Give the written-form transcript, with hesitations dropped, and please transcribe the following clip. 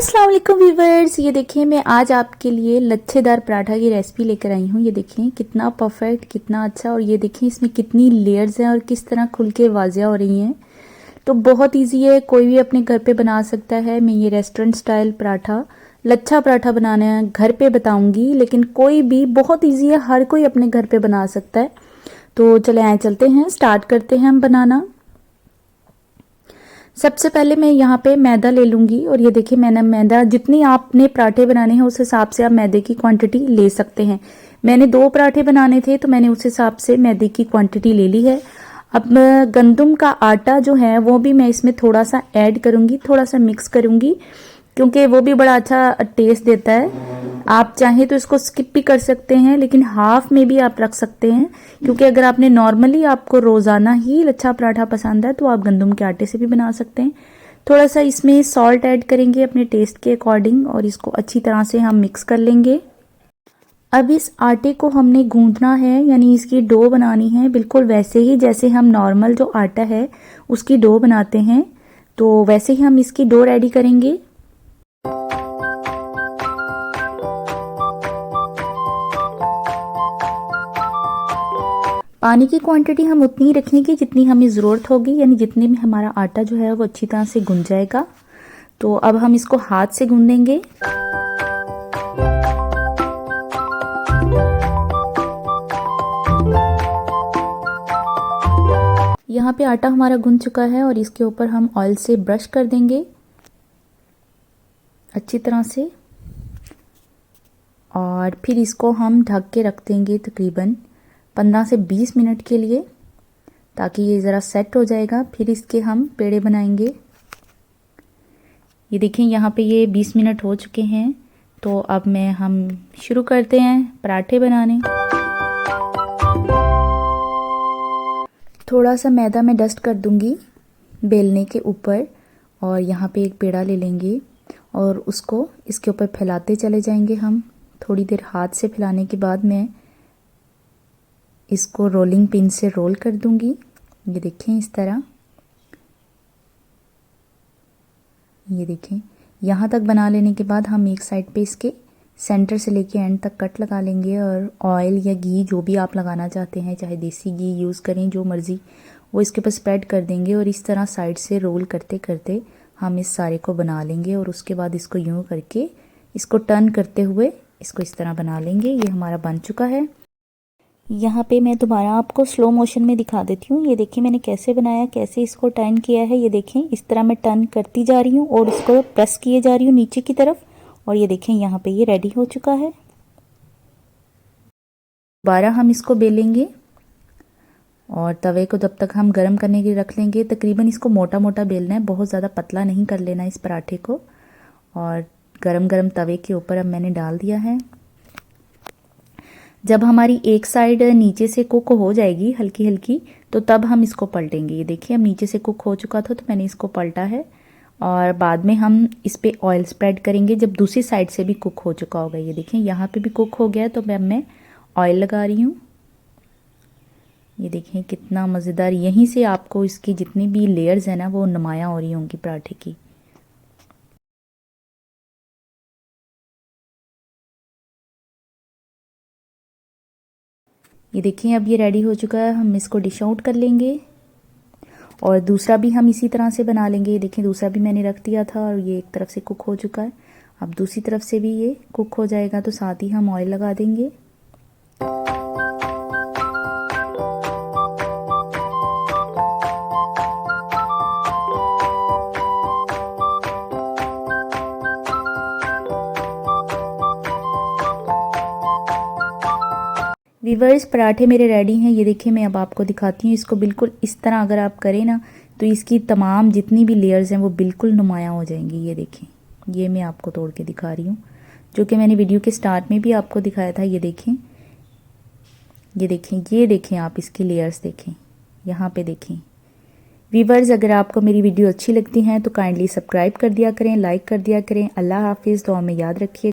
अस्सलाम वालेकुम व्यूवर्स, ये देखिए मैं आज आपके लिए लच्छेदार पराठा की रेसिपी लेकर आई हूँ। ये देखिए कितना परफेक्ट, कितना अच्छा, और ये देखिए इसमें कितनी लेयर्स हैं और किस तरह खुल के वाजिया हो रही हैं। तो बहुत इजी है, कोई भी अपने घर पे बना सकता है। मैं ये रेस्टोरेंट स्टाइल पराठा, लच्छा पराठा बनाना है घर पे बताऊंगी, लेकिन कोई भी बहुत ईजी है, हर कोई अपने घर पे बना सकता है। तो चले आए चलते हैं, स्टार्ट करते हैं हम बनाना। सबसे पहले मैं यहाँ पे मैदा ले लूँगी, और ये देखिए मैंने मैदा, जितनी आपने पराठे बनाने हैं उस हिसाब से आप मैदे की क्वांटिटी ले सकते हैं। मैंने 2 पराठे बनाने थे तो मैंने उस हिसाब से मैदे की क्वांटिटी ले ली है। अब गंदम का आटा जो है वो भी मैं इसमें थोड़ा सा ऐड करूँगी, थोड़ा सा मिक्स करूँगी, क्योंकि वो भी बड़ा अच्छा टेस्ट देता है। आप चाहें तो इसको स्किप भी कर सकते हैं, लेकिन हाफ में भी आप रख सकते हैं, क्योंकि अगर आपने नॉर्मली, आपको रोज़ाना ही लच्छा पराठा पसंद है तो आप गंदम के आटे से भी बना सकते हैं। थोड़ा सा इसमें सॉल्ट ऐड करेंगे अपने टेस्ट के अकॉर्डिंग, और इसको अच्छी तरह से हम मिक्स कर लेंगे। अब इस आटे को हमने गूंथना है, यानी इसकी डो बनानी है, बिल्कुल वैसे ही जैसे हम नॉर्मल जो आटा है उसकी डो बनाते हैं, तो वैसे ही हम इसकी डो रेडी करेंगे। पानी की क्वांटिटी हम उतनी ही रखेंगे जितनी हमें ज़रूरत होगी, यानी जितने में हमारा आटा जो है वो अच्छी तरह से गूंथ जाएगा। तो अब हम इसको हाथ से गूंदेंगे। यहाँ पे आटा हमारा गूंथ चुका है, और इसके ऊपर हम ऑयल से ब्रश कर देंगे अच्छी तरह से, और फिर इसको हम ढक के रख देंगे तकरीबन 15 से 20 मिनट के लिए, ताकि ये ज़रा सेट हो जाएगा। फिर इसके हम पेड़े बनाएंगे। ये देखें यहाँ पे ये 20 मिनट हो चुके हैं, तो अब हम शुरू करते हैं पराठे बनाने। थोड़ा सा मैदा मैं डस्ट कर दूंगी बेलने के ऊपर, और यहाँ पे एक पेड़ा ले लेंगे और उसको इसके ऊपर फैलाते चले जाएंगे हम। थोड़ी देर हाथ से फैलाने के बाद मैं इसको रोलिंग पिन से रोल कर दूंगी। ये देखें इस तरह, ये देखें यहाँ तक बना लेने के बाद हम एक साइड पे इसके सेंटर से लेके एंड तक कट लगा लेंगे, और ऑयल या घी जो भी आप लगाना चाहते हैं, चाहे देसी घी यूज़ करें, जो मर्ज़ी, वो इसके ऊपर स्प्रेड कर देंगे। और इस तरह साइड से रोल करते करते हम इस सारे को बना लेंगे, और उसके बाद इसको यूँ करके इसको टर्न करते हुए इसको इस तरह बना लेंगे। ये हमारा बन चुका है। यहाँ पे मैं दोबारा आपको स्लो मोशन में दिखा देती हूँ। ये देखिए मैंने कैसे बनाया, कैसे इसको टर्न किया है। ये देखें इस तरह मैं टर्न करती जा रही हूँ और इसको प्रेस किए जा रही हूँ नीचे की तरफ, और ये देखें यहाँ पे ये रेडी हो चुका है। दोबारा हम इसको बेलेंगे, और तवे को तब तक हम गर्म करने के लिए रख लेंगे। तकरीबन इसको मोटा मोटा बेलना है, बहुत ज़्यादा पतला नहीं कर लेना इस पराठे को। और गरम गरम तवे के ऊपर अब मैंने डाल दिया है। जब हमारी एक साइड नीचे से कुक हो जाएगी हल्की हल्की, तो तब हम इसको पलटेंगे। ये देखिए अब नीचे से कुक हो चुका था तो मैंने इसको पलटा है, और बाद में हम इस पे ऑयल स्प्रेड करेंगे जब दूसरी साइड से भी कुक हो चुका होगा। ये देखिए यहाँ पे भी कुक हो गया है, तो मैं ऑयल लगा रही हूँ। ये देखें कितना मज़ेदार, यहीं से आपको इसकी जितनी भी लेयर्स है ना वो नुमायाँ हो रही होंगी पराठे की। ये देखिए अब ये रेडी हो चुका है, हम इसको डिश आउट कर लेंगे, और दूसरा भी हम इसी तरह से बना लेंगे। ये देखिए दूसरा भी मैंने रख दिया था, और ये एक तरफ से कुक हो चुका है। अब दूसरी तरफ से भी ये कुक हो जाएगा, तो साथ ही हम ऑयल लगा देंगे। वीवर्स पराठे मेरे रेडी हैं। ये देखिए मैं अब आपको दिखाती हूँ इसको। बिल्कुल इस तरह अगर आप करें ना, तो इसकी तमाम जितनी भी लेयर्स हैं वो बिल्कुल नुमायाँ हो जाएंगी। ये देखें, ये मैं आपको तोड़ के दिखा रही हूँ, जो कि मैंने वीडियो के स्टार्ट में भी आपको दिखाया था। ये देखें, ये देखें, ये देखें, आप इसकी लेयर्स देखें, यहाँ पे देखें। वीवर्स अगर आपको मेरी वीडियो अच्छी लगती हैं तो काइंडली सब्सक्राइब कर दिया करें, लाइक कर दिया करें। अल्लाह हाफिज़, दुआ में याद रखिए।